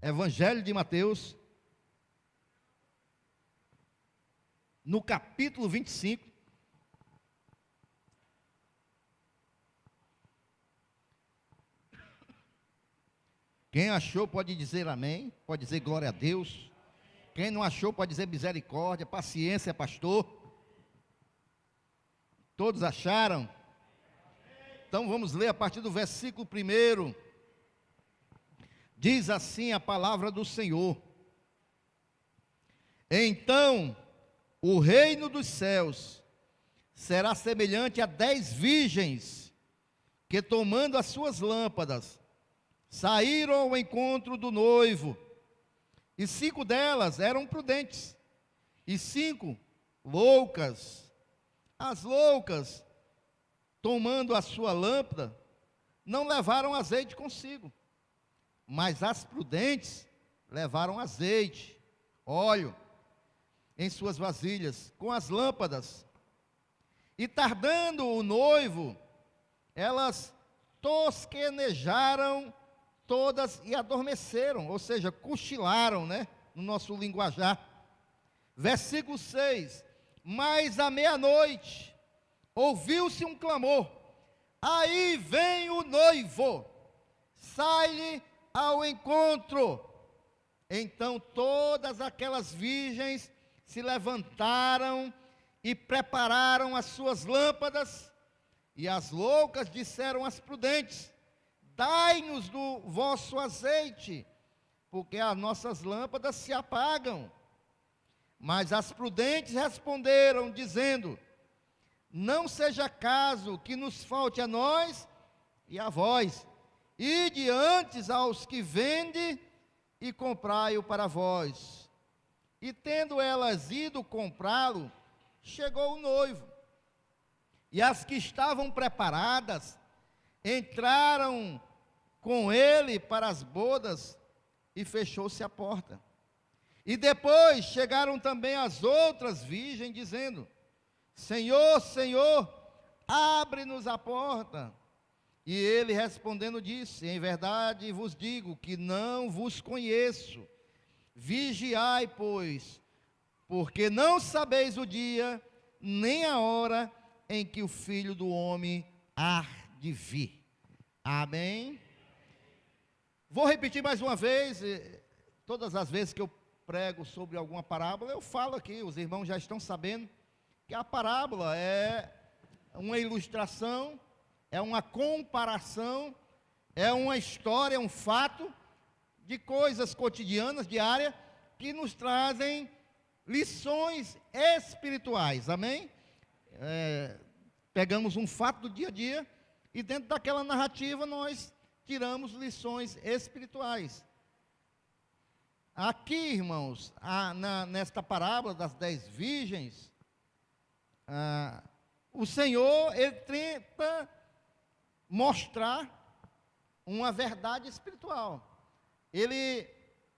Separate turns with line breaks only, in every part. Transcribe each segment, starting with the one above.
Evangelho de Mateus, no capítulo 25. Quem achou pode dizer amém, pode dizer glória a Deus. Quem não achou pode dizer misericórdia, paciência, pastor. Todos acharam? Então vamos ler a partir do versículo 1. Diz assim a palavra do Senhor: Então o reino dos céus será semelhante a 10 virgens que, tomando as suas lâmpadas, saíram ao encontro do noivo, e 5 delas eram prudentes, e 5 loucas. As loucas, tomando a sua lâmpada, não levaram azeite consigo, mas as prudentes levaram azeite, óleo, em suas vasilhas, com as lâmpadas. E tardando o noivo, elas tosquenejaram todas e adormeceram, ou seja, cochilaram, no nosso linguajar. Versículo 6: Mas à meia-noite ouviu-se um clamor: aí vem o noivo, sai-lhe ao encontro. Então todas aquelas virgens se levantaram e prepararam as suas lâmpadas, e as loucas disseram às prudentes: dai-nos do vosso azeite, porque as nossas lâmpadas se apagam. Mas as prudentes responderam, dizendo: não seja caso que nos falte a nós e a vós, ide antes aos que vendem e comprai-o para vós. E tendo elas ido comprá-lo, chegou o noivo, e as que estavam preparadas entraram com ele para as bodas, e fechou-se a porta. E depois chegaram também as outras virgens, dizendo: Senhor, Senhor, abre-nos a porta. E ele respondendo disse: em verdade vos digo que não vos conheço. Vigiai, pois, porque não sabeis o dia, nem a hora em que o Filho do Homem há de vir. Amém? Vou repetir mais uma vez. Todas as vezes que eu prego sobre alguma parábola, eu falo aqui, os irmãos já estão sabendo, que a parábola é uma ilustração, é uma comparação, é uma história, um fato de coisas cotidianas, diárias, que nos trazem lições espirituais, amém? Pegamos um fato do dia a dia, e dentro daquela narrativa nós tiramos lições espirituais. Aqui, irmãos, nesta parábola das 10 virgens, o Senhor, ele tenta mostrar uma verdade espiritual. Ele,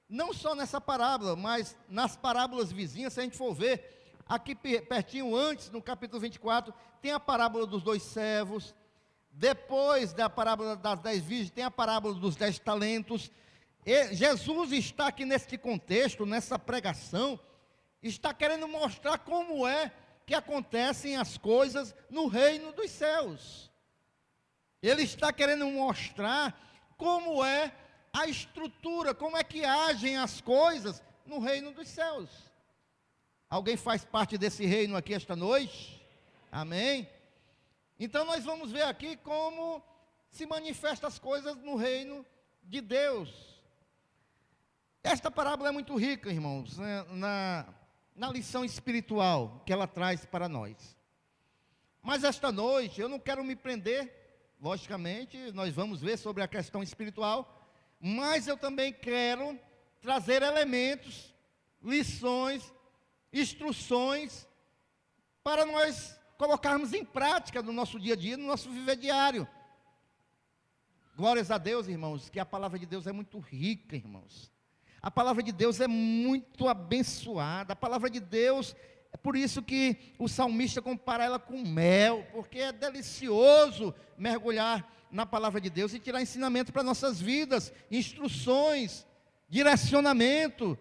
não só nessa parábola, mas nas parábolas vizinhas, se a gente for ver, aqui pertinho antes, no capítulo 24, tem a parábola dos 2 servos. Depois da parábola das 10 virgens, tem a parábola dos 10 talentos. E Jesus está aqui neste contexto, nessa pregação, está querendo mostrar como é que acontecem as coisas no reino dos céus. Ele está querendo mostrar como é a estrutura, como é que agem as coisas no reino dos céus. Alguém faz parte desse reino aqui esta noite? Amém? Então nós vamos ver aqui como se manifestam as coisas no reino de Deus. Esta parábola é muito rica, irmãos, na lição espiritual que ela traz para nós. Mas esta noite eu não quero me prender, logicamente, nós vamos ver sobre a questão espiritual, mas eu também quero trazer elementos, lições, instruções, para nós colocarmos em prática no nosso dia a dia, no nosso viver diário. Glórias a Deus, irmãos, que a palavra de Deus é muito rica, irmãos. A palavra de Deus é muito abençoada. A palavra de Deus, é por isso que o salmista compara ela com mel, porque é delicioso mergulhar na palavra de Deus e tirar ensinamento para nossas vidas, instruções, direcionamento.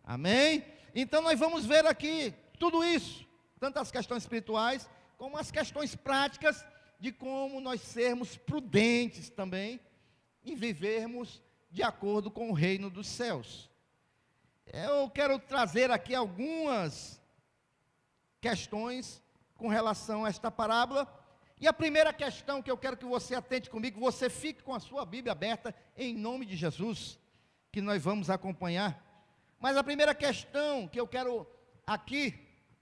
Amém? Então nós vamos ver aqui tudo isso, tanto as questões espirituais, como as questões práticas, de como nós sermos prudentes também, e vivermos de acordo com o reino dos céus. Eu quero trazer aqui algumas questões com relação a esta parábola. E a primeira questão que eu quero que você atente comigo, você fique com a sua Bíblia aberta, em nome de Jesus, que nós vamos acompanhar. Mas a primeira questão que eu quero aqui,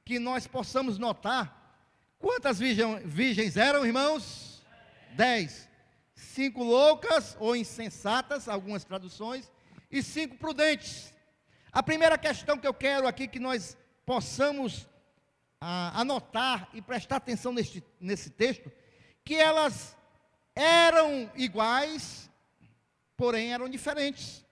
que nós possamos notar, quantas virgens eram, irmãos? 10. 5 loucas ou insensatas, algumas traduções, e 5 prudentes. A primeira questão que eu quero aqui que nós possamos anotar e prestar atenção nesse texto, que elas eram iguais, porém eram diferentes.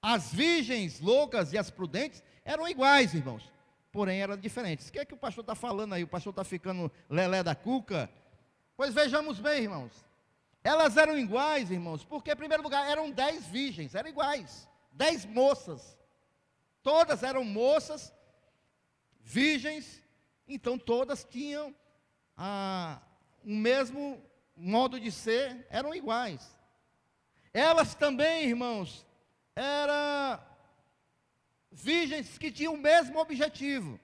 As virgens loucas e as prudentes eram iguais, irmãos, porém eram diferentes. O que é que o pastor está falando aí? O pastor está ficando lelé da cuca? Pois vejamos bem, irmãos. Elas eram iguais, irmãos, porque em primeiro lugar eram 10 virgens, eram iguais, 10 moças. Todas eram moças, virgens, então todas tinham o mesmo modo de ser, eram iguais. Elas também, irmãos, eram virgens que tinham o mesmo objetivo.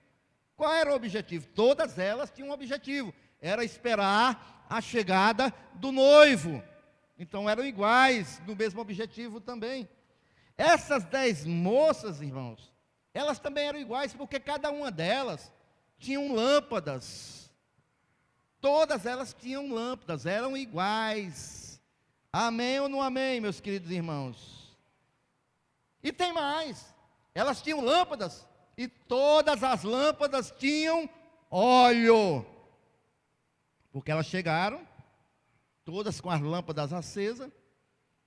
Qual era o objetivo? Todas elas tinham um objetivo, era esperar a chegada do noivo. Então eram iguais, no mesmo objetivo também. Essas 10 moças, irmãos, elas também eram iguais, porque cada uma delas tinham lâmpadas. Todas elas tinham lâmpadas, eram iguais. Amém ou não amém, meus queridos irmãos? E tem mais, elas tinham lâmpadas, e todas as lâmpadas tinham óleo. Porque elas chegaram, todas com as lâmpadas acesas.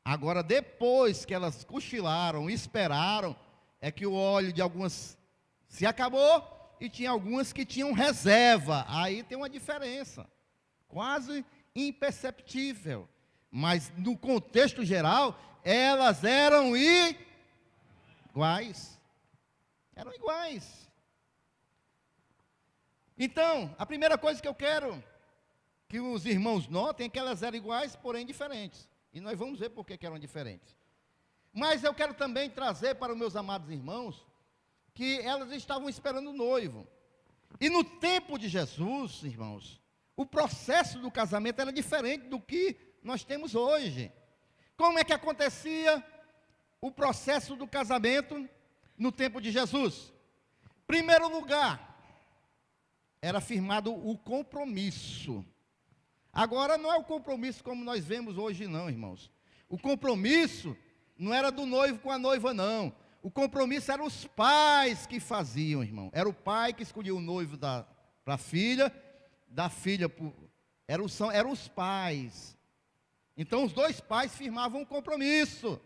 Agora, depois que elas cochilaram, esperaram, é que o óleo de algumas se acabou, e tinha algumas que tinham reserva. Aí tem uma diferença, quase imperceptível. Mas no contexto geral, elas eram iguais. Eram iguais. Então, a primeira coisa que eu quero que os irmãos notem é que elas eram iguais, porém diferentes. E nós vamos ver por que eram diferentes. Mas eu quero também trazer para os meus amados irmãos que elas estavam esperando o noivo. E no tempo de Jesus, irmãos, o processo do casamento era diferente do que nós temos hoje. Como é que acontecia o processo do casamento no tempo de Jesus? Primeiro lugar, era firmado o compromisso. Agora não é o compromisso como nós vemos hoje não, irmãos. O compromisso não era do noivo com a noiva, não. O compromisso eram os pais que faziam, irmão. Era o pai que escolhia o noivo para a filha, da filha eram os pais. Então os dois pais firmavam um compromisso.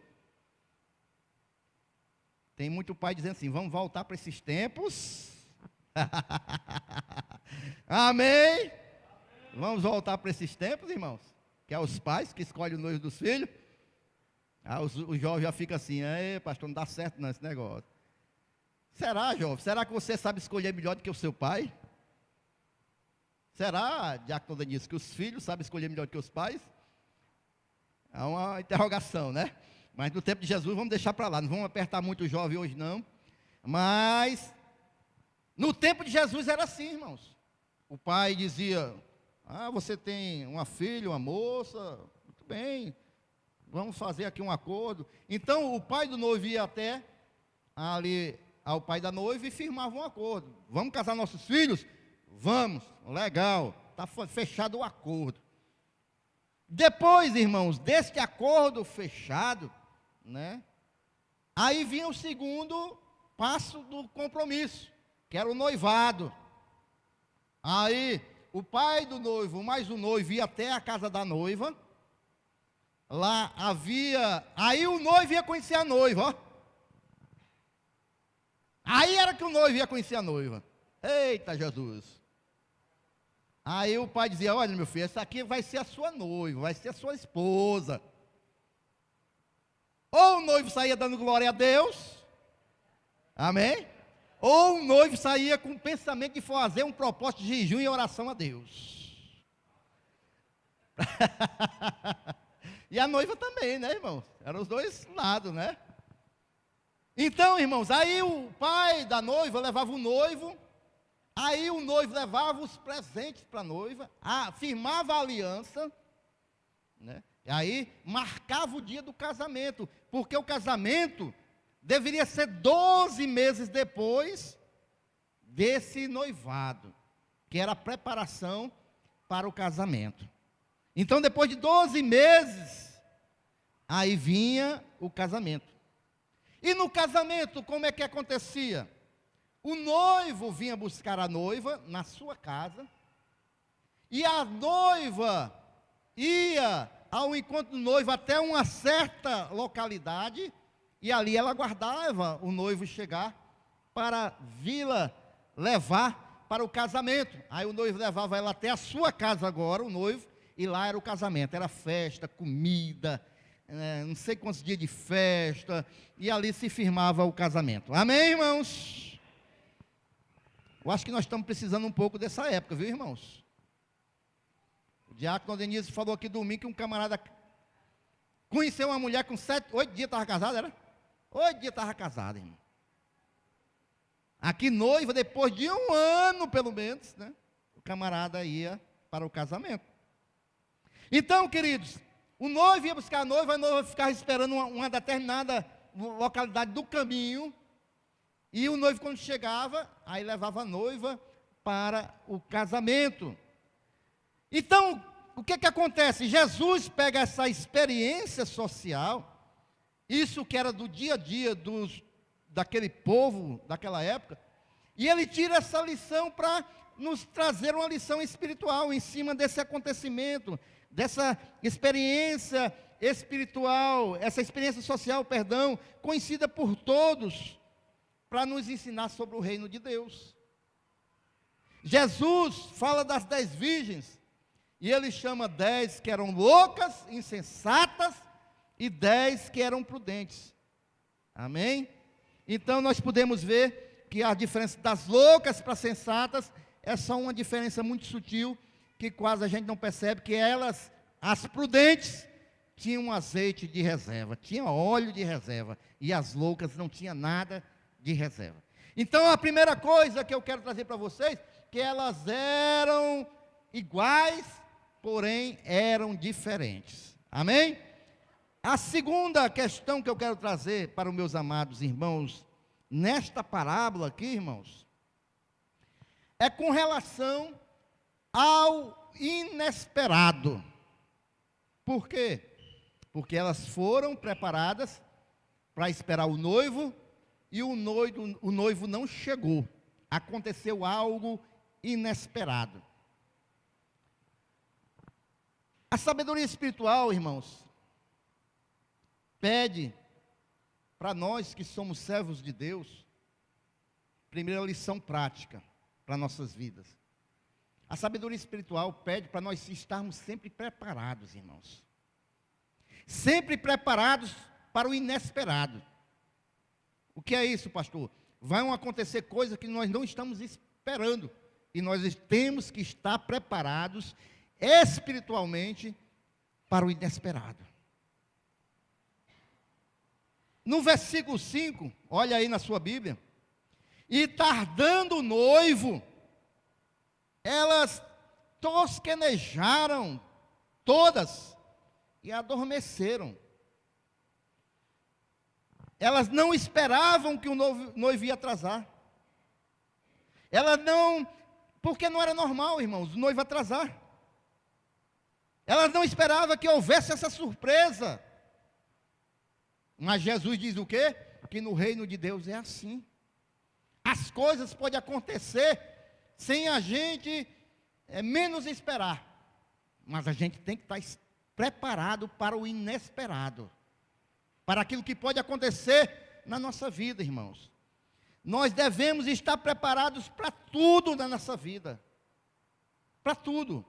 Tem muito pai dizendo assim, vamos voltar para esses tempos. Amém? Vamos voltar para esses tempos, irmãos? Que é os pais que escolhem o noivo dos filhos. O jovem já fica assim, pastor, não dá certo não esse negócio. Será, jovem? Será que você sabe escolher melhor do que o seu pai? Será, diácono Denilson, que os filhos sabem escolher melhor do que os pais? É uma interrogação, né? Mas no tempo de Jesus, vamos deixar para lá, não vamos apertar muito o jovem hoje não. Mas, no tempo de Jesus era assim, irmãos. O pai dizia, você tem uma filha, uma moça, muito bem, vamos fazer aqui um acordo. Então o pai do noivo ia até ali ao pai da noiva e firmava um acordo. Vamos casar nossos filhos? Vamos, legal, está fechado o acordo. Depois, irmãos, deste acordo fechado, né? Aí vinha o segundo passo do compromisso, que era o noivado. Aí o pai do noivo mais o noivo ia até a casa da noiva. Lá havia, aí o noivo ia conhecer a noiva, ó. Aí era que o noivo ia conhecer a noiva. Eita Jesus. Aí o pai dizia, olha meu filho, essa aqui vai ser a sua noiva, vai ser a sua esposa. Ou o noivo saía dando glória a Deus, amém? Ou o noivo saía com o pensamento de fazer um propósito de jejum e oração a Deus. E a noiva também, né, irmãos? Eram os dois lados, né? Então, irmãos, aí o pai da noiva levava o noivo, aí o noivo levava os presentes para a noiva, firmava a aliança, né? E aí marcava o dia do casamento, porque o casamento deveria ser 12 meses depois desse noivado, que era a preparação para o casamento. Então, depois de 12 meses, aí vinha o casamento. E no casamento, como é que acontecia? O noivo vinha buscar a noiva na sua casa, e a noiva ia ao encontro do noivo até uma certa localidade, e ali ela aguardava o noivo chegar para vi-la levar para o casamento. Aí o noivo levava ela até a sua casa agora, o noivo, e lá era o casamento, era festa, comida, não sei quantos dias de festa, e ali se firmava o casamento. Amém, irmãos? Eu acho que nós estamos precisando um pouco dessa época, viu, irmãos? O diácono Denise falou aqui domingo que um camarada conheceu uma mulher com 8 dias estava casada, era? 8 dias estava casada, irmão. Aqui noiva, depois de um ano, pelo menos, né? O camarada ia para o casamento. Então, queridos, o noivo ia buscar a noiva ficava esperando uma determinada localidade do caminho, e o noivo, quando chegava, aí levava a noiva para o casamento. Então, o que acontece? Jesus pega essa experiência social, isso que era do dia a dia daquele povo, daquela época, e ele tira essa lição para nos trazer uma lição espiritual em cima desse acontecimento, dessa experiência espiritual, essa experiência social, perdão, conhecida por todos, para nos ensinar sobre o reino de Deus. Jesus fala das 10 virgens, e ele chama 10 que eram loucas, insensatas, e 10 que eram prudentes. Amém? Então nós podemos ver que a diferença das loucas para sensatas é só uma diferença muito sutil, que quase a gente não percebe, que elas, as prudentes, tinham azeite de reserva, tinham óleo de reserva, e as loucas não tinham nada de reserva. Então a primeira coisa que eu quero trazer para vocês, que elas eram iguais, porém eram diferentes. Amém? A segunda questão que eu quero trazer para os meus amados irmãos, nesta parábola aqui, irmãos, é com relação ao inesperado. Por quê? Porque elas foram preparadas para esperar o noivo, e o noivo não chegou. Aconteceu algo inesperado. A sabedoria espiritual, irmãos, pede para nós que somos servos de Deus, primeira lição prática para nossas vidas. A sabedoria espiritual pede para nós estarmos sempre preparados, irmãos. Sempre preparados para o inesperado. O que é isso, pastor? Vão acontecer coisas que nós não estamos esperando, e nós temos que estar preparados espiritualmente para o inesperado. No versículo 5, olha aí na sua Bíblia, e tardando o noivo, elas tosquenejaram todas e adormeceram. Elas não esperavam que o noivo ia atrasar. Elas não, porque não era normal, irmãos, o noivo atrasar. Elas não esperavam que houvesse essa surpresa. Mas Jesus diz o quê? Que no reino de Deus é assim. As coisas podem acontecer sem a gente menos esperar. Mas a gente tem que estar preparado para o inesperado. Para aquilo que pode acontecer na nossa vida, irmãos. Nós devemos estar preparados para tudo na nossa vida. Para tudo.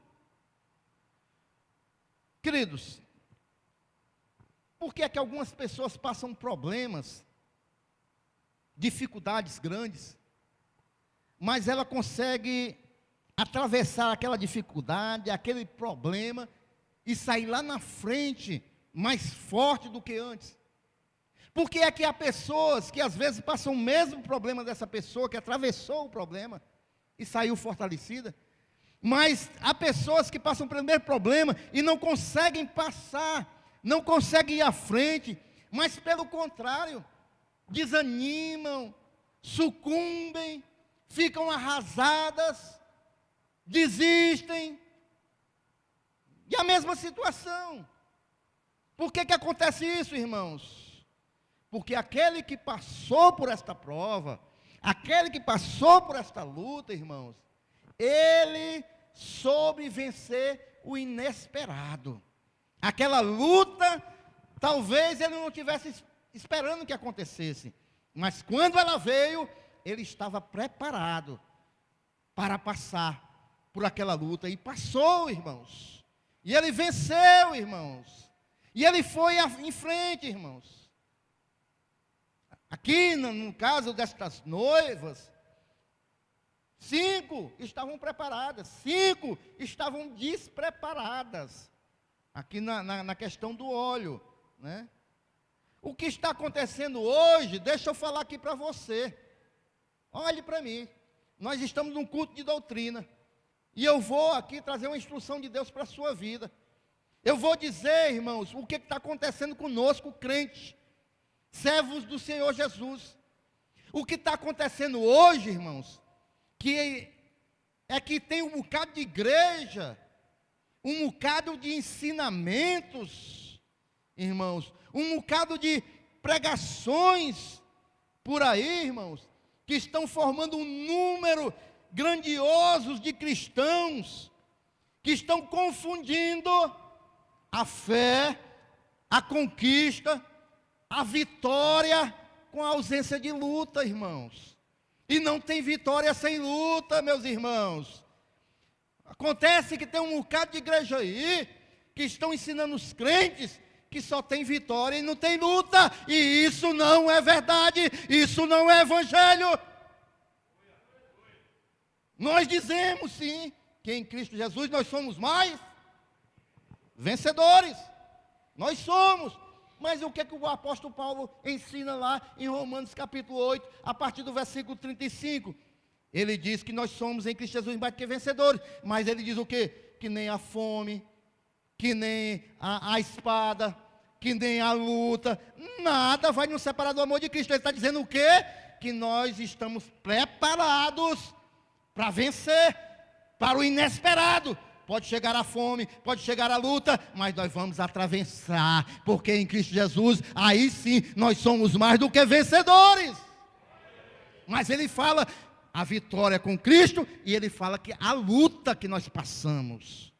Queridos, Por que é que algumas pessoas passam problemas, dificuldades grandes, mas ela consegue atravessar aquela dificuldade, aquele problema, e sair lá na frente mais forte do que antes? Por que é que há pessoas que às vezes passam o mesmo problema dessa pessoa que atravessou o problema e saiu fortalecida? Mas há pessoas que passam o primeiro problema e não conseguem passar, não conseguem ir à frente, mas pelo contrário, desanimam, sucumbem, ficam arrasadas, desistem. E a mesma situação. Por que acontece isso, irmãos? Porque aquele que passou por esta prova, aquele que passou por esta luta, irmãos, ele soube vencer o inesperado. Aquela luta, talvez ele não tivesse esperando que acontecesse, mas quando ela veio, ele estava preparado para passar por aquela luta, e passou, irmãos, e ele venceu, irmãos, e ele foi em frente, irmãos. Aqui, no caso destas noivas, 5 estavam preparadas, 5 estavam despreparadas. Aqui na questão do óleo, né? O que está acontecendo hoje, deixa eu falar aqui para você. Olhe para mim. Nós estamos num culto de doutrina. E eu vou aqui trazer uma instrução de Deus para a sua vida. Eu vou dizer, irmãos, o que está acontecendo conosco, crentes, servos do Senhor Jesus. O que está acontecendo hoje, irmãos, que tem um bocado de igreja, um bocado de ensinamentos, irmãos, um bocado de pregações por aí, irmãos, que estão formando um número grandioso de cristãos, que estão confundindo a fé, a conquista, a vitória com a ausência de luta, irmãos. E não tem vitória sem luta, meus irmãos. Acontece que tem um bocado de igreja aí, que estão ensinando os crentes que só tem vitória e não tem luta, e isso não é verdade, isso não é evangelho. Nós dizemos sim, que em Cristo Jesus nós somos mais vencedores, nós somos. Mas o que o apóstolo Paulo ensina lá em Romanos capítulo 8, a partir do versículo 35? Ele diz que nós somos em Cristo Jesus mais do que vencedores, mas ele diz o quê? Que nem a fome, que nem a espada, que nem a luta, nada vai nos separar do amor de Cristo. Ele está dizendo o quê? Que nós estamos preparados para vencer, para o inesperado. Pode chegar a fome, pode chegar a luta, mas nós vamos atravessar, porque em Cristo Jesus, aí sim, nós somos mais do que vencedores. Mas ele fala a vitória com Cristo, e ele fala que a luta que nós passamos,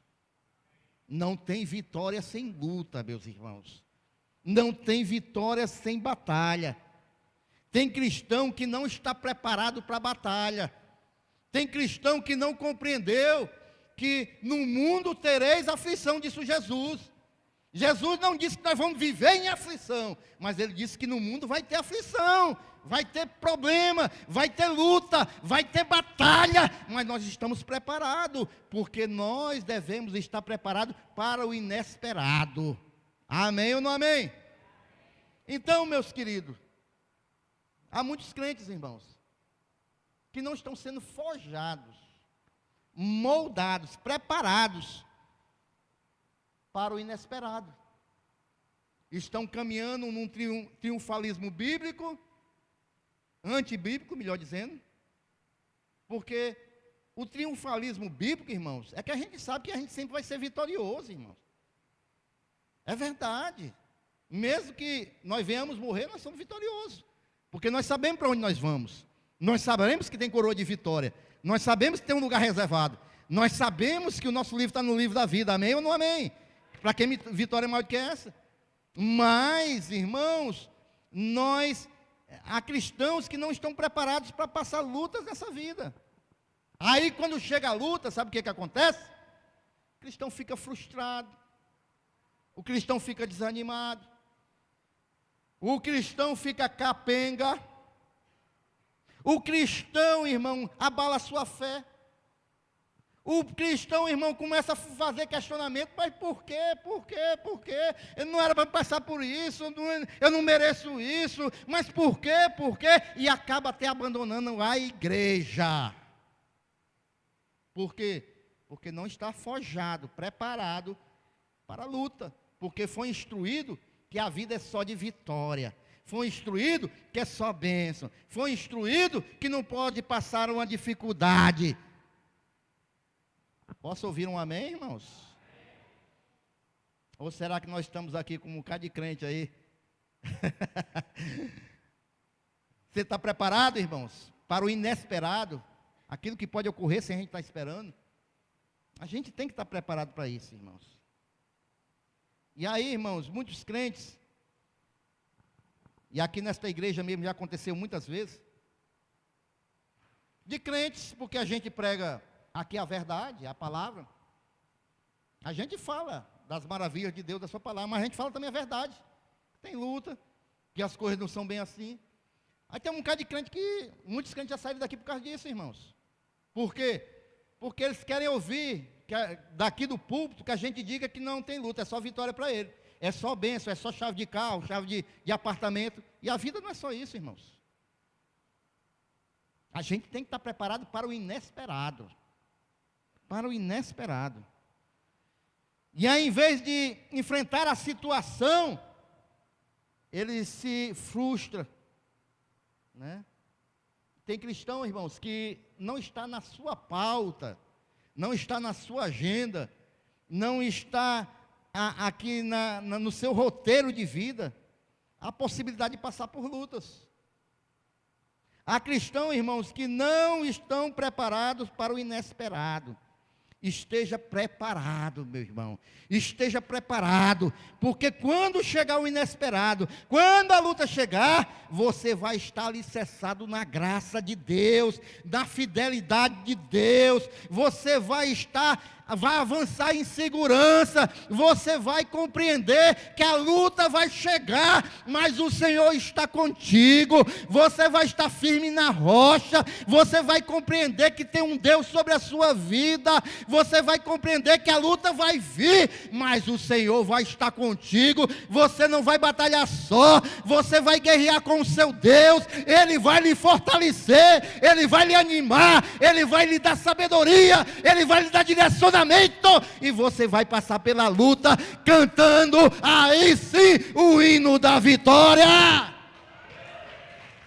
não tem vitória sem luta, meus irmãos. Não tem vitória sem batalha. Tem cristão que não está preparado para a batalha. Tem cristão que não compreendeu que no mundo tereis aflição, disse Jesus. Jesus não disse que nós vamos viver em aflição, mas ele disse que no mundo vai ter aflição, vai ter problema, vai ter luta, vai ter batalha, mas nós estamos preparados, porque nós devemos estar preparados para o inesperado. Amém ou não amém? Então, meus queridos, há muitos crentes, irmãos, que não estão sendo forjados, moldados, preparados para o inesperado. Estão caminhando num triunfalismo bíblico, antibíblico, melhor dizendo, porque o triunfalismo bíblico, irmãos, é que a gente sabe que a gente sempre vai ser vitorioso, irmãos. É verdade. Mesmo que nós venhamos morrer, nós somos vitoriosos, porque nós sabemos para onde nós vamos. Nós sabemos que tem coroa de vitória. Nós sabemos que tem um lugar reservado. Nós sabemos que o nosso livro está no livro da vida. Amém ou não amém? Para quem vitória é maior do que essa? Mas, irmãos, há cristãos que não estão preparados para passar lutas nessa vida. Aí, quando chega a luta, sabe o que acontece? O cristão fica frustrado. O cristão fica desanimado. O cristão fica capenga. O cristão, irmão, abala a sua fé. O cristão, irmão, começa a fazer questionamento, mas por quê? Por quê? Por quê? Eu não era para passar por isso, eu não mereço isso, mas por quê? Por quê? E acaba até abandonando a igreja. Por quê? Porque não está forjado, preparado para a luta. Porque foi instruído que a vida é só de vitória. Foi instruído que é só bênção. Foi instruído que não pode passar uma dificuldade. Posso ouvir um amém, irmãos? Ou será que nós estamos aqui com um bocado de crente aí? Você está preparado, irmãos, para o inesperado? Aquilo que pode ocorrer sem a gente estar esperando? A gente tem que estar preparado para isso, irmãos. E aí, irmãos, muitos crentes, e aqui nesta igreja mesmo já aconteceu muitas vezes, de crentes, porque a gente prega aqui a verdade, a palavra. A gente fala das maravilhas de Deus, da sua palavra, mas a gente fala também a verdade. Tem luta, que as coisas não são bem assim. Aí tem um bocado de crente que, muitos crentes já saíram daqui por causa disso, irmãos. Por quê? Porque eles querem ouvir, daqui do púlpito, que a gente diga que não tem luta, é só vitória para ele. É só bênção, é só chave de carro, chave de apartamento. E a vida não é só isso, irmãos. A gente tem que estar preparado para o inesperado. Para o inesperado. E aí, em vez de enfrentar a situação, ele se frustra, né? Tem cristão, irmãos, que não está na sua pauta, não está na sua agenda, não está aqui no seu roteiro de vida, a possibilidade de passar por lutas. Há cristãos, irmãos, que não estão preparados para o inesperado. Esteja preparado, meu irmão. Esteja preparado, porque quando chegar o inesperado, quando a luta chegar, você vai estar alicerçado na graça de Deus, na fidelidade de Deus. Você vai avançar em segurança. Você vai compreender que a luta vai chegar, mas o Senhor está contigo. Você vai estar firme na rocha. Você vai compreender que tem um Deus sobre a sua vida. Você vai compreender que a luta vai vir, mas o Senhor vai estar contigo. Você não vai batalhar só, você vai guerrear com o seu Deus. Ele vai lhe fortalecer, Ele vai lhe animar, Ele vai lhe dar sabedoria, Ele vai lhe dar direcionamento, e você vai passar pela luta cantando aí sim o hino da vitória.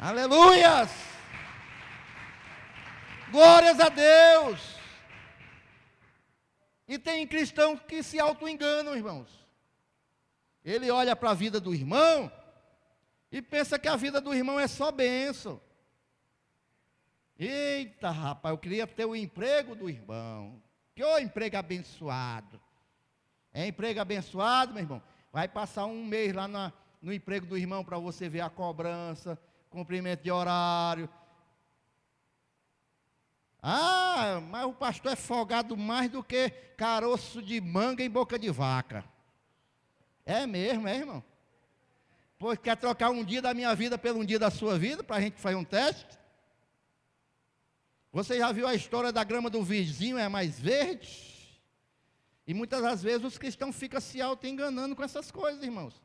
Aleluias! Glórias a Deus! E tem cristãos que se auto-enganam, irmãos. Ele olha para a vida do irmão e pensa que a vida do irmão é só bênção. Eita, rapaz, eu queria ter o emprego do irmão. Que ô emprego abençoado. É emprego abençoado, meu irmão. Vai passar um mês lá no emprego do irmão para você ver a cobrança, cumprimento de horário. Ah, mas o pastor é folgado mais do que caroço de manga em boca de vaca. É mesmo, é, irmão? Pois quer trocar um dia da minha vida pelo um dia da sua vida, para a gente fazer um teste? Você já viu a história da grama do vizinho é mais verde? E muitas das vezes os cristãos ficam se auto-enganando com essas coisas, irmãos.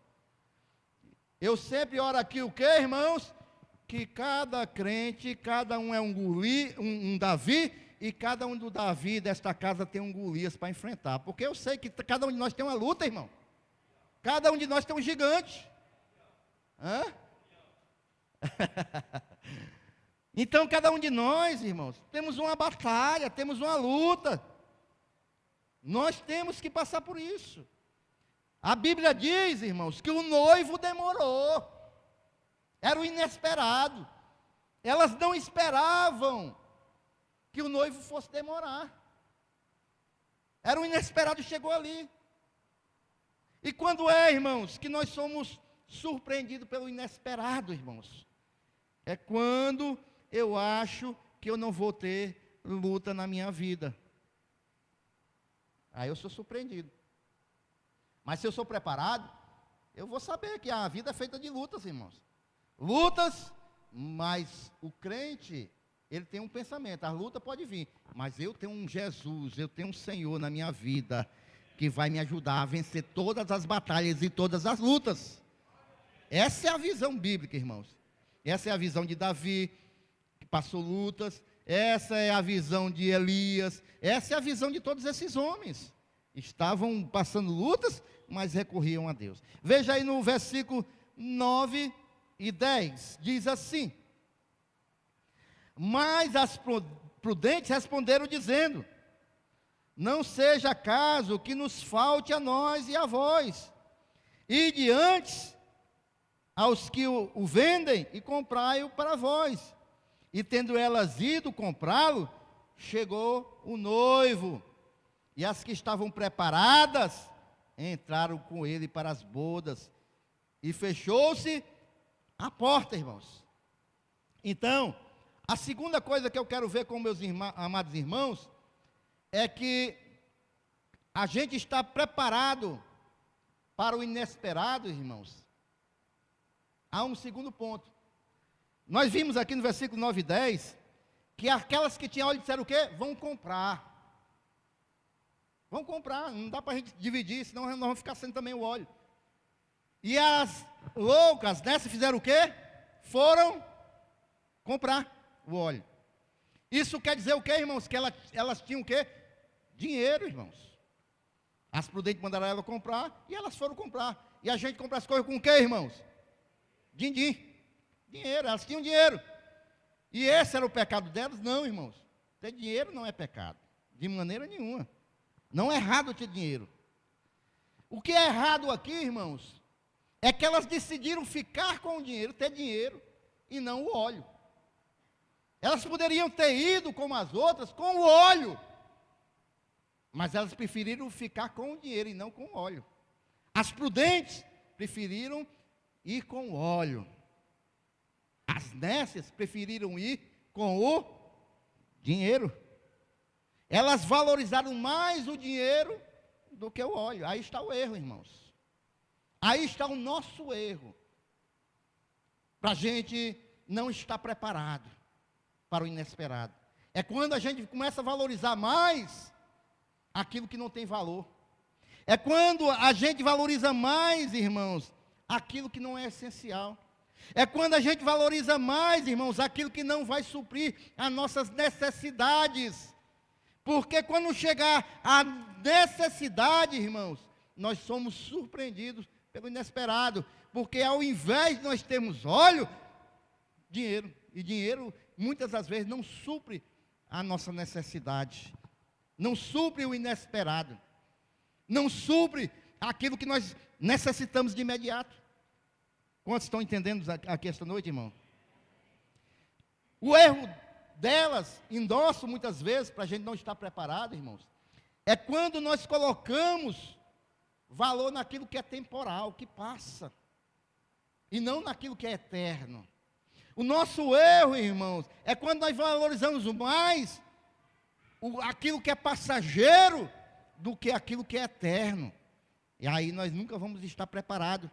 Eu sempre oro aqui o quê, irmãos? Que cada crente, cada um é um Davi, e cada um do Davi desta casa tem um Golias para enfrentar. Porque eu sei que cada um de nós tem uma luta, irmão. Cada um de nós tem um gigante. Hã? Então, cada um de nós, irmãos, temos uma batalha, temos uma luta. Nós temos que passar por isso. A Bíblia diz, irmãos, que o noivo demorou. Era o inesperado. Elas não esperavam que o noivo fosse demorar. Era o inesperado, chegou ali. E quando é, irmãos, que nós somos surpreendidos pelo inesperado, irmãos? É quando eu acho que eu não vou ter luta na minha vida. Aí eu sou surpreendido. Mas se eu sou preparado, eu vou saber que a vida é feita de lutas, irmãos. Lutas, mas o crente, ele tem um pensamento, a luta pode vir, mas eu tenho um Jesus, eu tenho um Senhor na minha vida, que vai me ajudar a vencer todas as batalhas e todas as lutas. Essa é a visão bíblica, irmãos. Essa é a visão de Davi, que passou lutas. Essa é a visão de Elias. Essa é a visão de todos esses homens. Estavam passando lutas, mas recorriam a Deus. Veja aí no versículo 9 e 10. Diz assim: mas as prudentes responderam dizendo: não seja caso que nos falte a nós e a vós, e diante aos que o vendem, e comprai-o para vós. E tendo elas ido comprá-lo, chegou o noivo, e as que estavam preparadas entraram com ele para as bodas, e fechou-se a porta, irmãos. Então, a segunda coisa que eu quero ver com meus amados irmãos, é que a gente está preparado para o inesperado, irmãos. Há um segundo ponto. Nós vimos aqui no versículo 9 e 10, que aquelas que tinham óleo disseram o quê? Vão comprar. Vão comprar, não dá para a gente dividir, senão nós vamos ficar sem também o óleo. E as loucas nessa fizeram o quê? Foram comprar o óleo. Isso quer dizer o quê, irmãos? Que elas tinham o quê? Dinheiro, irmãos. As prudentes mandaram ela comprar, e elas foram comprar. E a gente compra as coisas com o quê, irmãos? Din-din. Dinheiro, elas tinham dinheiro. E esse era o pecado delas? Não, irmãos. Ter dinheiro não é pecado, de maneira nenhuma. Não é errado ter dinheiro. O que é errado aqui, irmãos, é que elas decidiram ficar com o dinheiro, ter dinheiro, e não o óleo. Elas poderiam ter ido como as outras, com o óleo, mas elas preferiram ficar com o dinheiro e não com o óleo. As prudentes preferiram ir com o óleo. As nécias preferiram ir com o dinheiro. Elas valorizaram mais o dinheiro do que o óleo. Aí está o erro, irmãos. Aí está o nosso erro. Para a gente não estar preparado para o inesperado. É quando a gente começa a valorizar mais aquilo que não tem valor. É quando a gente valoriza mais, irmãos, aquilo que não é essencial. É quando a gente valoriza mais, irmãos, aquilo que não vai suprir as nossas necessidades. Porque quando chegar a necessidade, irmãos, nós somos surpreendidos pelo inesperado. Porque ao invés de nós termos óleo, dinheiro. E dinheiro, muitas das vezes, não supre a nossa necessidade. Não supre o inesperado. Não supre aquilo que nós necessitamos de imediato. Quantos estão entendendo aqui esta noite, irmão? O erro delas, endosso muitas vezes, para a gente não estar preparado, irmãos, é quando nós colocamos valor naquilo que é temporal, que passa, e não naquilo que é eterno. O nosso erro, irmãos, é quando nós valorizamos mais aquilo que é passageiro do que aquilo que é eterno. E aí nós nunca vamos estar preparados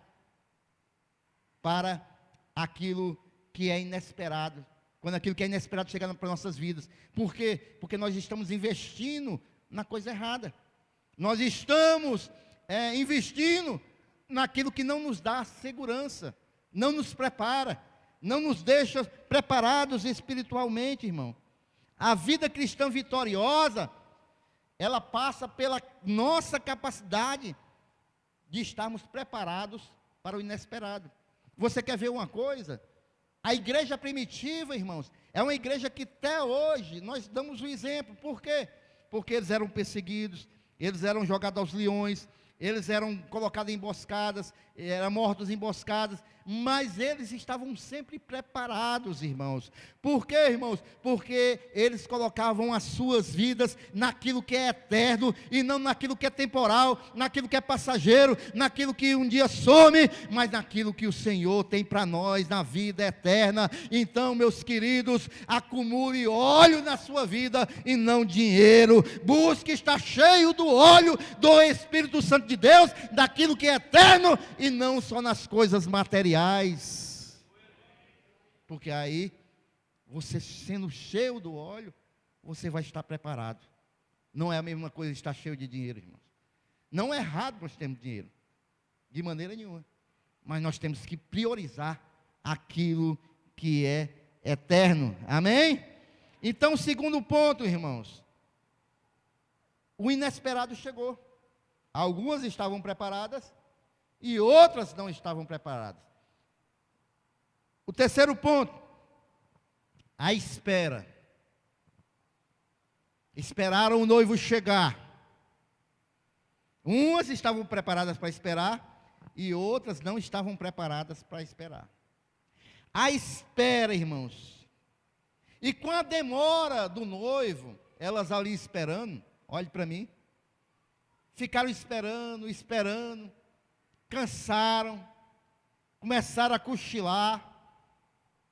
para aquilo que é inesperado. Quando aquilo que é inesperado chega para nossas vidas. Por quê? Porque nós estamos investindo na coisa errada. Nós estamos investindo naquilo que não nos dá segurança, não nos prepara, não nos deixa preparados espiritualmente, irmão. A vida cristã vitoriosa, ela passa pela nossa capacidade de estarmos preparados para o inesperado. Você quer ver uma coisa? A igreja primitiva, irmãos, é uma igreja que até hoje nós damos um exemplo. Por quê? Porque eles eram perseguidos, eles eram jogados aos leões, eles eram colocados em emboscadas, eram mortos em emboscadas, mas eles estavam sempre preparados, irmãos. Por quê, irmãos? Porque eles colocavam as suas vidas naquilo que é eterno e não naquilo que é temporal, naquilo que é passageiro, naquilo que um dia some, mas naquilo que o Senhor tem para nós na vida eterna. Então, meus queridos, acumule óleo na sua vida e não dinheiro. Busque estar cheio do óleo do Espírito Santo de Deus, daquilo que é eterno e não só nas coisas materiais. Porque aí, você sendo cheio do óleo, você vai estar preparado. Não é a mesma coisa estar cheio de dinheiro, irmãos. Não é errado nós termos dinheiro, de maneira nenhuma. Mas nós temos que priorizar aquilo que é eterno. Amém? Então, segundo ponto, irmãos. O inesperado chegou. Algumas estavam preparadas e outras não estavam preparadas. O terceiro ponto, a espera. Esperaram o noivo chegar. Umas estavam preparadas para esperar e outras não estavam preparadas para esperar. A espera, irmãos. E com a demora do noivo, elas ali esperando, olhe para mim, ficaram esperando, esperando, cansaram, começaram a cochilar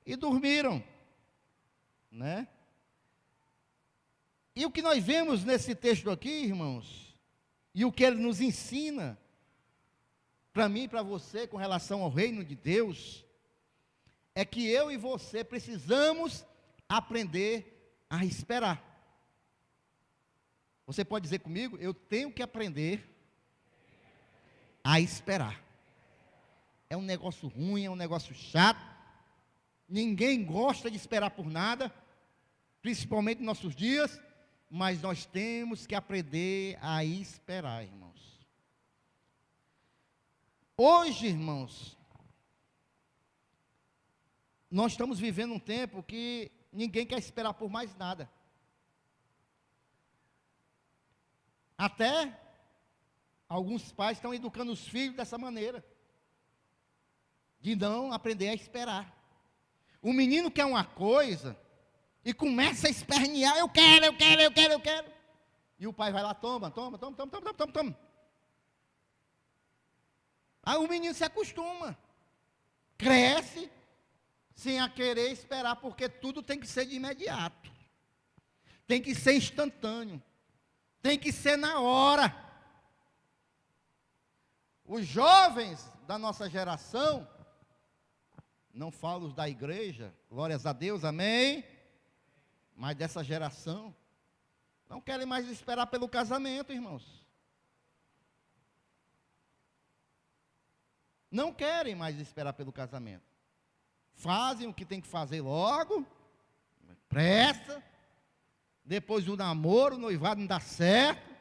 e dormiram, né? E o que nós vemos nesse texto aqui, irmãos, e o que ele nos ensina, para mim e para você, com relação ao reino de Deus, é que eu e você precisamos aprender a esperar. Você pode dizer comigo, eu tenho que aprender a esperar. É um negócio ruim, é um negócio chato. Ninguém gosta de esperar por nada, principalmente nos nossos dias, mas nós temos que aprender a esperar, irmãos. Hoje, irmãos, nós estamos vivendo um tempo que ninguém quer esperar por mais nada. Até alguns pais estão educando os filhos dessa maneira, de não aprender a esperar. O menino quer uma coisa e começa a espernear, eu quero. E o pai vai lá, toma. Aí o menino se acostuma, cresce, sem a querer esperar, porque tudo tem que ser de imediato, tem que ser instantâneo. Tem que ser na hora. Os jovens da nossa geração, não falo os da igreja, glórias a Deus, amém? Mas dessa geração, não querem mais esperar pelo casamento, irmãos. Não querem mais esperar pelo casamento. Fazem o que tem que fazer logo, pressa. Depois do namoro, o noivado não dá certo.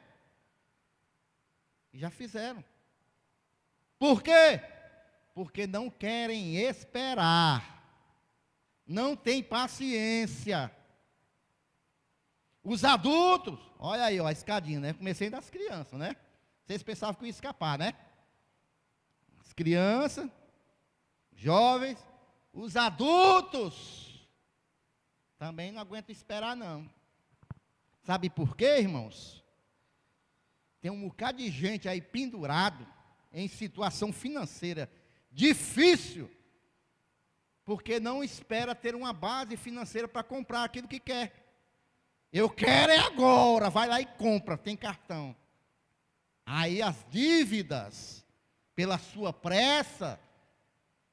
E já fizeram. Por quê? Porque não querem esperar. Não tem paciência. Os adultos, olha aí, ó, a escadinha, né? Comecei das crianças, né? Vocês pensavam que eu ia escapar, né? As crianças, jovens, os adultos também não aguentam esperar, não. Sabe por quê, irmãos? Tem um bocado de gente aí pendurado em situação financeira difícil, porque não espera ter uma base financeira para comprar aquilo que quer. Eu quero é agora, vai lá e compra, tem cartão. Aí as dívidas, pela sua pressa,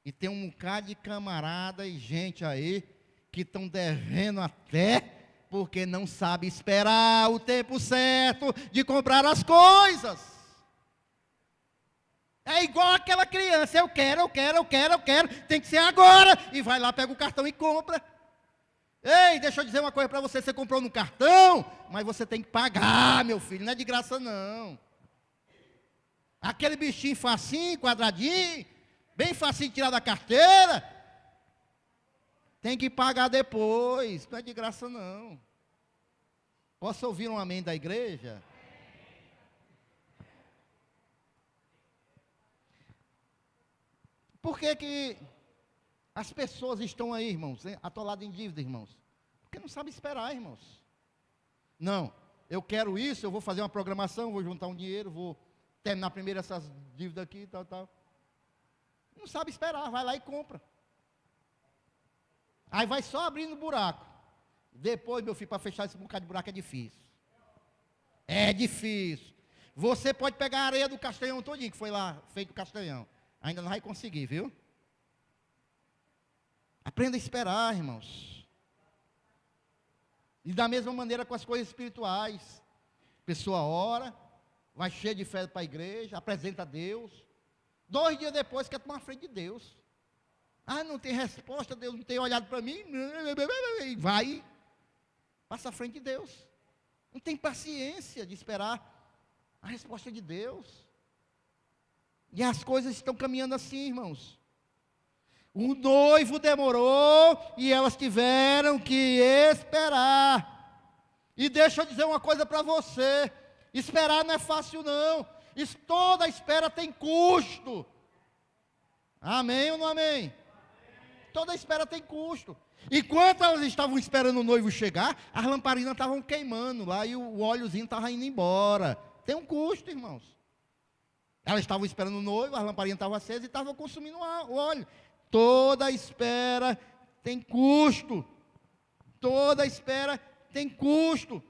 e tem um bocado de camarada e gente aí que estão devendo até, porque não sabe esperar o tempo certo de comprar as coisas. É igual aquela criança, eu quero, tem que ser agora, e vai lá, pega o cartão e compra. Ei, deixa eu dizer uma coisa para você, você comprou no cartão, mas você tem que pagar, meu filho, não é de graça não. Aquele bichinho facinho, quadradinho, bem facinho de tirar da carteira, tem que pagar depois, não é de graça não. Posso ouvir um amém da igreja? Por que que as pessoas estão aí, irmãos, atoladas em dívida, irmãos? Porque não sabem esperar, irmãos. Não, eu quero isso, eu vou fazer uma programação, vou juntar um dinheiro, vou terminar primeiro essas dívidas aqui, tal. Não sabe esperar, vai lá e compra. Aí vai só abrindo buraco. Depois, meu filho, para fechar esse bocado de buraco é difícil. É difícil. Você pode pegar a areia do Castanhão todinho, que foi lá feito o Castanhão. Ainda não vai conseguir, viu? Aprenda a esperar, irmãos. E da mesma maneira com as coisas espirituais. A pessoa ora, vai cheia de fé para a igreja, apresenta a Deus. 2 dias depois quer tomar a frente de Deus. Ah, não tem resposta, Deus não tem olhado para mim. E vai, passa à frente de Deus. Não tem paciência de esperar a resposta de Deus. E as coisas estão caminhando assim, irmãos. O noivo demorou e elas tiveram que esperar. E deixa eu dizer uma coisa para você: esperar não é fácil, não. Toda espera tem custo. Amém ou não amém? Toda espera tem custo. Enquanto elas estavam esperando o noivo chegar, as lamparinas estavam queimando lá e o óleozinho estava indo embora. Tem um custo, irmãos. Elas estavam esperando o noivo, as lamparinas estavam acesas e estavam consumindo o óleo. Toda espera tem custo. Toda espera tem custo.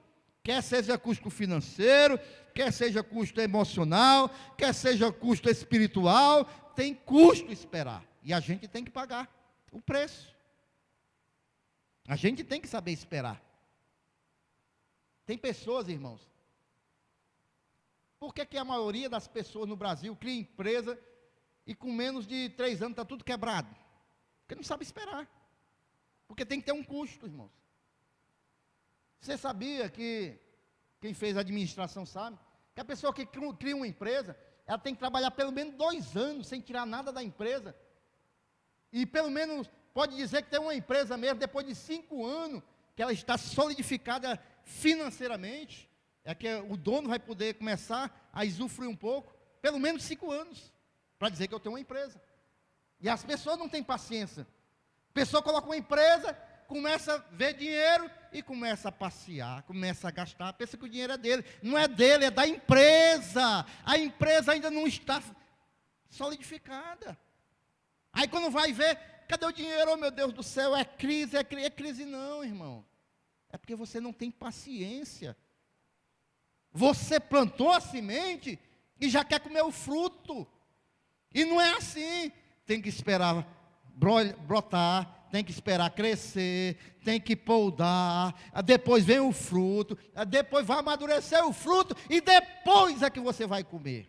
Quer seja custo financeiro, quer seja custo emocional, quer seja custo espiritual, tem custo esperar. E a gente tem que pagar o preço. A gente tem que saber esperar. Tem pessoas, irmãos. Por que que a maioria das pessoas no Brasil cria empresa e com menos de 3 anos está tudo quebrado? Porque não sabe esperar. Porque tem que ter um custo, irmãos. Você sabia que, quem fez administração sabe, que a pessoa que cria uma empresa, ela tem que trabalhar pelo menos 2 anos sem tirar nada da empresa. E pelo menos pode dizer que tem uma empresa mesmo, depois de 5 anos, que ela está solidificada financeiramente, é que o dono vai poder começar a usufruir um pouco, pelo menos 5 anos, para dizer que eu tenho uma empresa. E as pessoas não têm paciência. A pessoa coloca uma empresa, começa a ver dinheiro e começa a passear, começa a gastar, pensa que o dinheiro é dele. Não é dele, é da empresa. A empresa ainda não está solidificada. Aí quando vai ver, cadê o dinheiro? Oh, meu Deus do céu, é crise, é crise não, irmão. É porque você não tem paciência. Você plantou a semente e já quer comer o fruto. E não é assim. Tem que esperar brotar, tem que esperar crescer, tem que poudar, depois vem o fruto, depois vai amadurecer o fruto e depois é que você vai comer.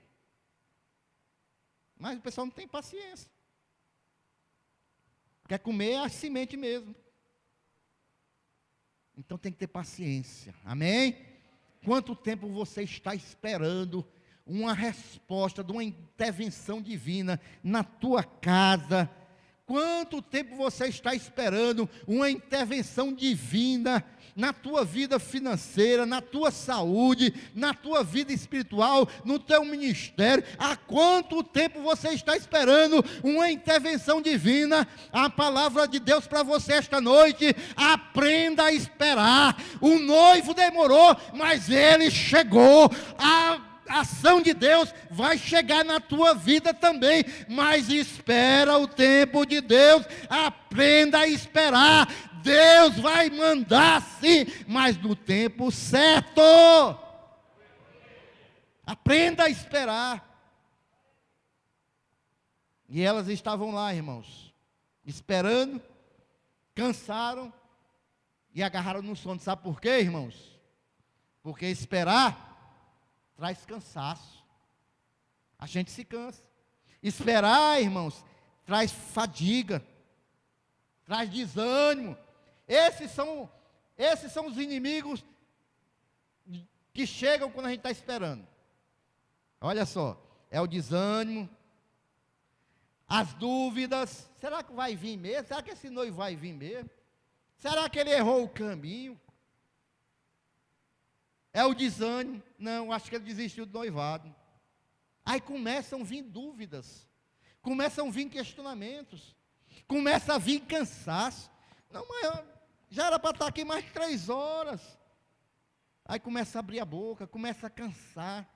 Mas o pessoal não tem paciência. Quer comer a semente mesmo. Então tem que ter paciência. Amém? Quanto tempo você está esperando uma resposta de uma intervenção divina na tua casa? Quanto tempo você está esperando uma intervenção divina na tua vida financeira, na tua saúde, na tua vida espiritual, no teu ministério? Há quanto tempo você está esperando uma intervenção divina? A palavra de Deus para você esta noite: aprenda a esperar. O noivo demorou, mas ele chegou. A ação de Deus vai chegar na tua vida também, mas espera o tempo de Deus, aprenda a esperar. Deus vai mandar sim, mas no tempo certo. Aprenda a esperar. E elas estavam lá, irmãos, esperando, cansaram e agarraram no sono. Sabe por quê, irmãos? Porque esperar traz cansaço. A gente se cansa. Esperar, irmãos, traz fadiga, traz desânimo. Esses são os inimigos que chegam quando a gente está esperando. Olha só, é o desânimo, as dúvidas. Será que vai vir mesmo? Será que esse noivo vai vir mesmo? Será que ele errou o caminho? É o desânimo. Não, acho que ele desistiu do noivado. Aí começam a vir dúvidas. Começam a vir questionamentos. Começa a vir cansaço. Não, mas já era para estar aqui mais de 3 horas. Aí começa a abrir a boca, começa a cansar.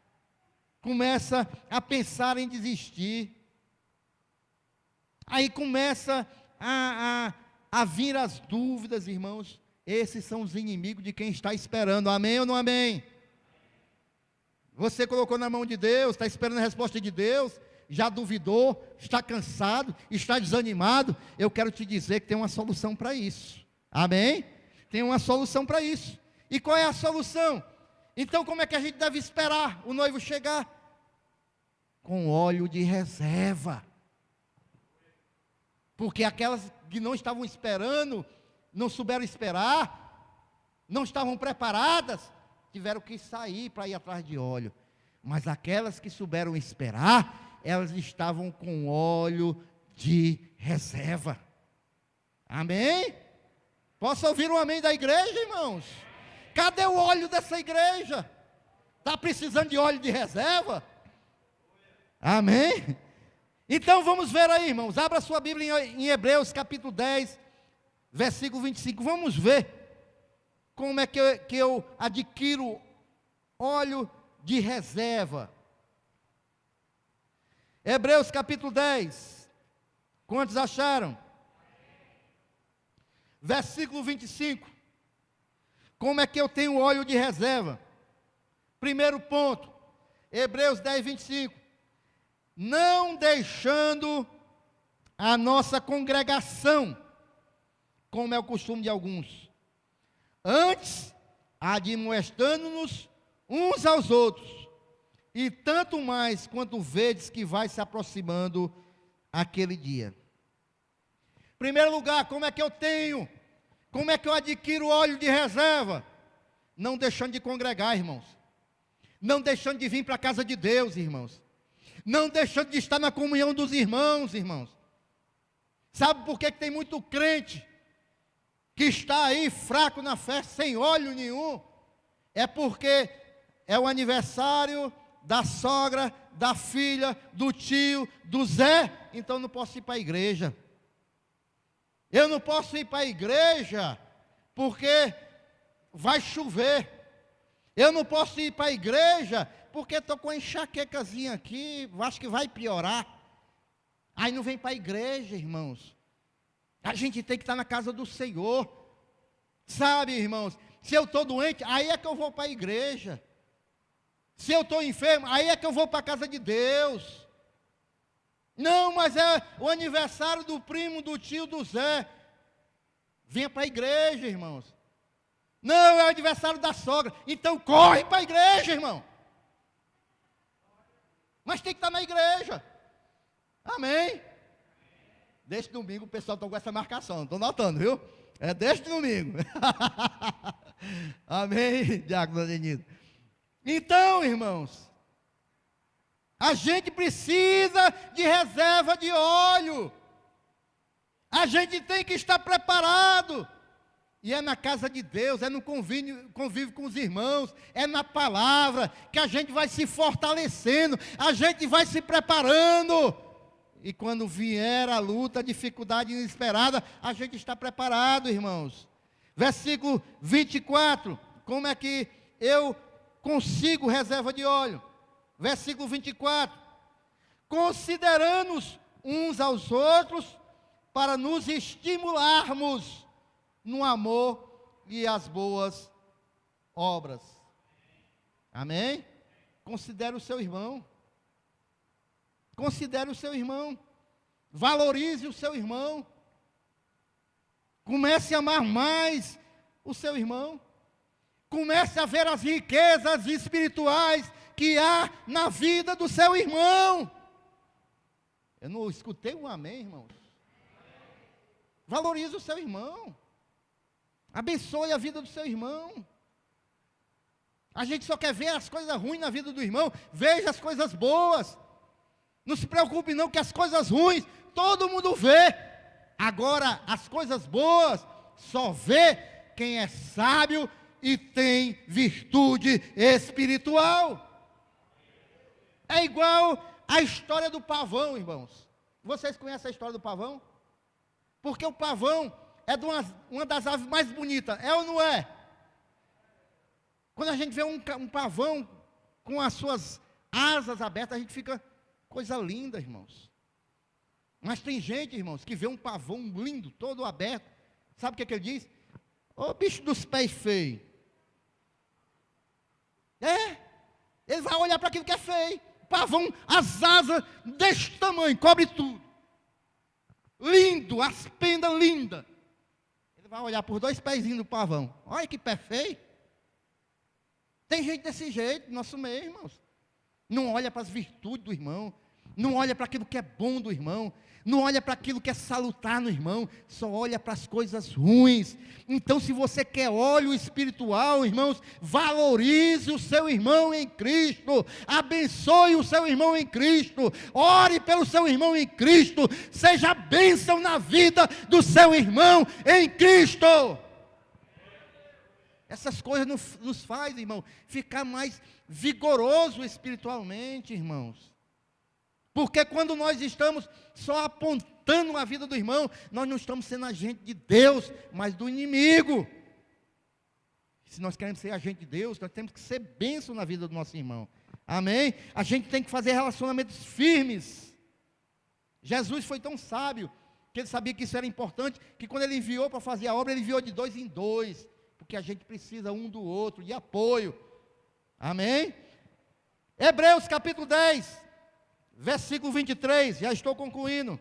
Começa a pensar em desistir. Aí começa a vir as dúvidas, irmãos. Esses são os inimigos de quem está esperando. Amém ou não amém? Você colocou na mão de Deus, está esperando a resposta de Deus, já duvidou, está cansado, está desanimado. Eu quero te dizer que tem uma solução para isso. Amém? Tem uma solução para isso. E qual é a solução? Então, como é que a gente deve esperar o noivo chegar? Com óleo de reserva. Porque aquelas que não estavam esperando, não souberam esperar, não estavam preparadas, tiveram que sair para ir atrás de óleo. Mas aquelas que souberam esperar, elas estavam com óleo de reserva. Amém? Posso ouvir um amém da igreja, irmãos? Cadê o óleo dessa igreja? Está precisando de óleo de reserva? Amém? Então vamos ver aí, irmãos. Abra sua Bíblia em Hebreus capítulo 10, versículo 25. Vamos ver como é que eu adquiro óleo de reserva. Hebreus capítulo 10. Quantos acharam? Versículo 25. Como é que eu tenho óleo de reserva? Primeiro ponto. Hebreus 10, 25. Não deixando a nossa congregação, como é o costume de alguns, antes admoestando-nos uns aos outros, e tanto mais quanto vedes que vai se aproximando aquele dia. Primeiro lugar, como é que eu adquiro óleo de reserva? Não deixando de congregar, irmãos, não deixando de vir para a casa de Deus, irmãos, não deixando de estar na comunhão dos irmãos, irmãos. Sabe por que tem muito crente que está aí fraco na fé, sem óleo nenhum? É porque é o aniversário da sogra, da filha, do tio, do Zé, então não posso ir para a igreja. Eu não posso ir para a igreja porque vai chover. Eu não posso ir para a igreja porque estou com uma enxaquecazinha aqui, acho que vai piorar. Aí não vem para a igreja, irmãos. A gente tem que estar na casa do Senhor. Sabe, irmãos, se eu estou doente, aí é que eu vou para a igreja. Se eu estou enfermo, aí é que eu vou para a casa de Deus. Não, mas é o aniversário do primo, do tio, do Zé. Venha para a igreja, irmãos. Não, é o aniversário da sogra. Então corre para a igreja, irmão. Mas tem que estar na igreja. Amém? Deste domingo o pessoal está com essa marcação, estou notando, viu? É deste domingo. Amém, Diácono Adenildo. Então, irmãos, a gente precisa de reserva de óleo. A gente tem que estar preparado. E é na casa de Deus, é no convívio com os irmãos, é na palavra, que a gente vai se fortalecendo, a gente vai se preparando. E quando vier a luta, a dificuldade inesperada, a gente está preparado, irmãos. Versículo 24, como é que eu consigo reserva de óleo? Versículo 24, considerando uns aos outros, para nos estimularmos no amor e as boas obras. Amém? Considere o seu irmão. Considere o seu irmão. Valorize o seu irmão. Comece a amar mais o seu irmão. Comece a ver as riquezas espirituais que há na vida do seu irmão. Eu não escutei um amém, irmãos. Valorize o seu irmão. Abençoe a vida do seu irmão. A gente só quer ver as coisas ruins na vida do irmão. Veja as coisas boas. Não se preocupe não que as coisas ruins todo mundo vê. Agora as coisas boas só vê quem é sábio e tem virtude espiritual. É igual a história do pavão, irmãos. Vocês conhecem a história do pavão? Porque o pavão é de uma das aves mais bonitas, é ou não é? Quando a gente vê um pavão com as suas asas abertas, a gente fica, coisa linda, irmãos. Mas tem gente, irmãos, que vê um pavão lindo, todo aberto. Sabe o que ele diz? Ô bicho dos pés feio. Ele vai olhar para aquilo que é feio. Pavão, as asas deste tamanho, cobre tudo. Lindo, as pendas lindas. Ele vai olhar por 2 pezinhos do pavão. Olha que pé feio. Tem gente desse jeito, nosso meio, irmãos. Não olha para as virtudes do irmão. Não olha para aquilo que é bom do irmão. Não olha para aquilo que é salutar no irmão. Só olha para as coisas ruins. Então, se você quer óleo espiritual, irmãos, valorize o seu irmão em Cristo. Abençoe o seu irmão em Cristo. Ore pelo seu irmão em Cristo. Seja bênção na vida do seu irmão em Cristo. Essas coisas nos fazem, irmão, ficar mais vigoroso espiritualmente, irmãos. Porque quando nós estamos só apontando a vida do irmão, nós não estamos sendo agente de Deus, mas do inimigo. Se nós queremos ser agente de Deus, nós temos que ser bênção na vida do nosso irmão. Amém? A gente tem que fazer relacionamentos firmes. Jesus foi tão sábio, que ele sabia que isso era importante, que quando ele enviou para fazer a obra, ele enviou de 2 em 2. Porque a gente precisa um do outro, de apoio. Amém? Hebreus capítulo 10, versículo 23, já estou concluindo.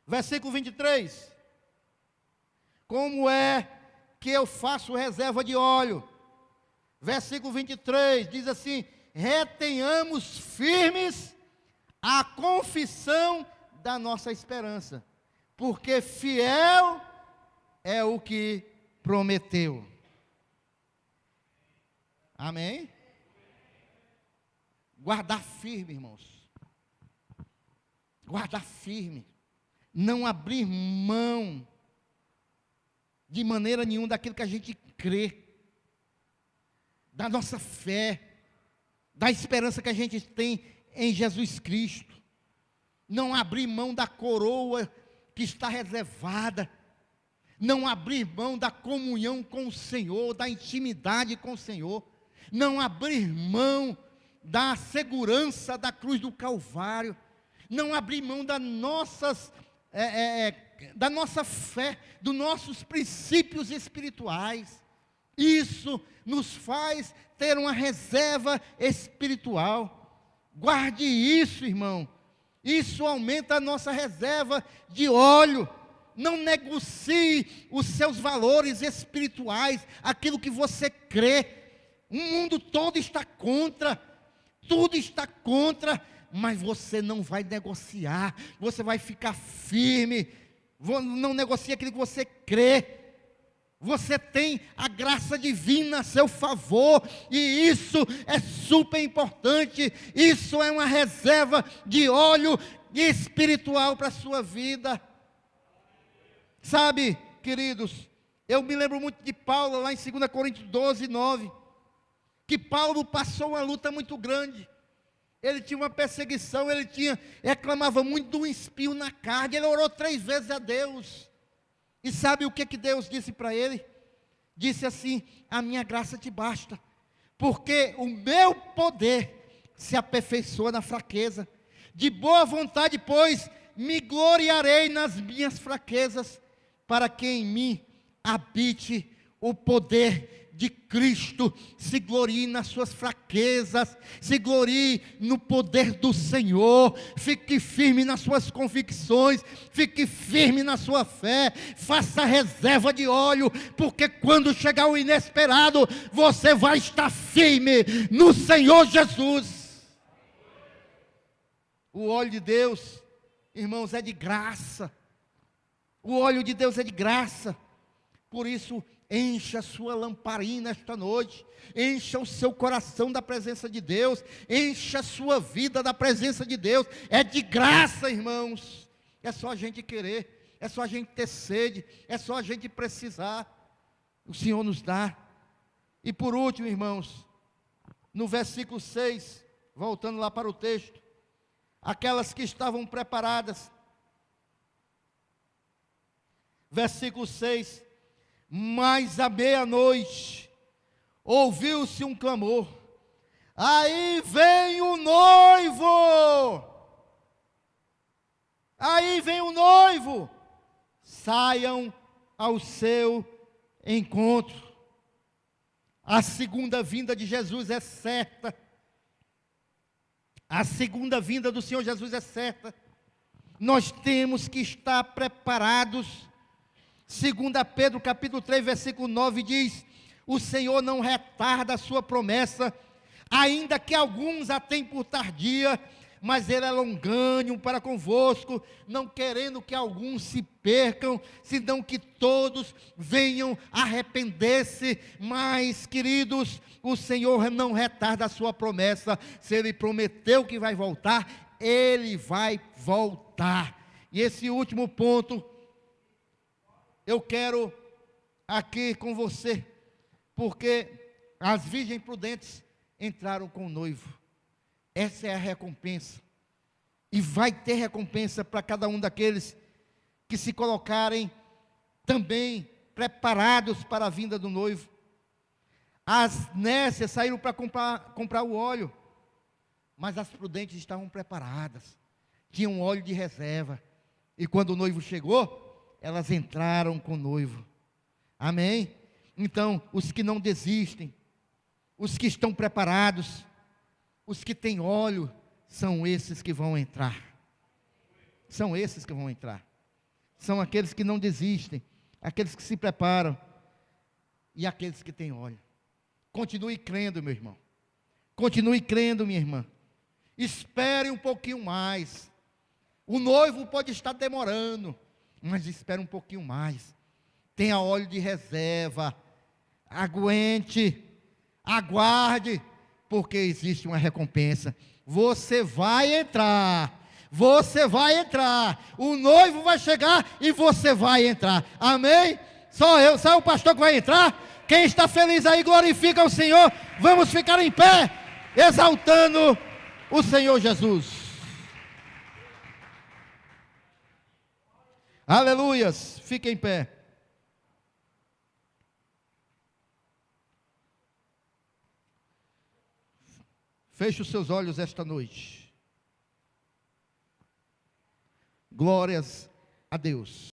Versículo 23. Como é que eu faço reserva de óleo? Versículo 23, diz assim: retenhamos firmes a confissão da nossa esperança, porque fiel é o que prometeu. Amém? Guardar firme, irmãos. Guardar firme. Não abrir mão de maneira nenhuma daquilo que a gente crê, da nossa fé, da esperança que a gente tem em Jesus Cristo. Não abrir mão da coroa que está reservada. Não abrir mão da comunhão com o Senhor, da intimidade com o Senhor. Não abrir mão da segurança da cruz do Calvário. Não abrir mão da nossa fé, dos nossos princípios espirituais. Isso nos faz ter uma reserva espiritual. Guarde isso, irmão. Isso aumenta a nossa reserva de óleo. Não negocie os seus valores espirituais, aquilo que você crê. O mundo todo está contra, tudo está contra, mas você não vai negociar, você vai ficar firme, não negocia aquilo que você crê. Você tem a graça divina a seu favor, e isso é super importante. Isso é uma reserva de óleo espiritual para a sua vida. Sabe, queridos, eu me lembro muito de Paulo, lá em 2 Coríntios 12, 9, que Paulo passou uma luta muito grande. Ele tinha uma perseguição, reclamava muito de um espinho na carne. Ele orou 3 vezes a Deus. E sabe o que Deus disse para ele? Disse assim: a minha graça te basta, porque o meu poder se aperfeiçoa na fraqueza. De boa vontade, pois, me gloriarei nas minhas fraquezas, para que em mim habite o poder de Cristo. Se glorie nas suas fraquezas, se glorie no poder do Senhor. Fique firme nas suas convicções, fique firme na sua fé, faça reserva de óleo, porque quando chegar o inesperado, você vai estar firme no Senhor Jesus. O óleo de Deus, irmãos, é de graça. O óleo de Deus é de graça. Por isso, encha a sua lamparina esta noite, encha o seu coração da presença de Deus, encha a sua vida da presença de Deus. É de graça, irmãos. É só a gente querer, é só a gente ter sede, é só a gente precisar. O Senhor nos dá. E por último, irmãos, no versículo 6, voltando lá para o texto, aquelas que estavam preparadas. Versículo 6, mas à meia-noite, ouviu-se um clamor, aí vem o noivo, aí vem o noivo, saiam ao seu encontro. A segunda vinda de Jesus é certa, a segunda vinda do Senhor Jesus é certa, nós temos que estar preparados. 2 Pedro capítulo 3, versículo 9 diz, o Senhor não retarda a sua promessa, ainda que alguns a tenham por tardia, mas Ele é longânimo para convosco, não querendo que alguns se percam, senão que todos venham arrepender-se. Mas, queridos, o Senhor não retarda a sua promessa. Se Ele prometeu que vai voltar, Ele vai voltar. E esse último ponto, eu quero aqui com você, porque as virgens prudentes entraram com o noivo. Essa é a recompensa, e vai ter recompensa para cada um daqueles que se colocarem também preparados para a vinda do noivo. As nécias saíram para comprar o óleo, mas as prudentes estavam preparadas, tinham óleo de reserva, e quando o noivo chegou, elas entraram com o noivo. Amém? Então, os que não desistem, os que estão preparados, os que têm óleo, são esses que vão entrar. São esses que vão entrar. São aqueles que não desistem, aqueles que se preparam, e aqueles que têm óleo. Continue crendo, meu irmão. Continue crendo, minha irmã. Espere um pouquinho mais. O noivo pode estar demorando, mas espere um pouquinho mais. Tenha óleo de reserva. Aguente. Aguarde. Porque existe uma recompensa. Você vai entrar. Você vai entrar. O noivo vai chegar e você vai entrar. Amém? Só o pastor que vai entrar. Quem está feliz aí, glorifica o Senhor. Vamos ficar em pé, exaltando o Senhor Jesus. Aleluias. Fique em pé. Feche os seus olhos esta noite. Glórias a Deus.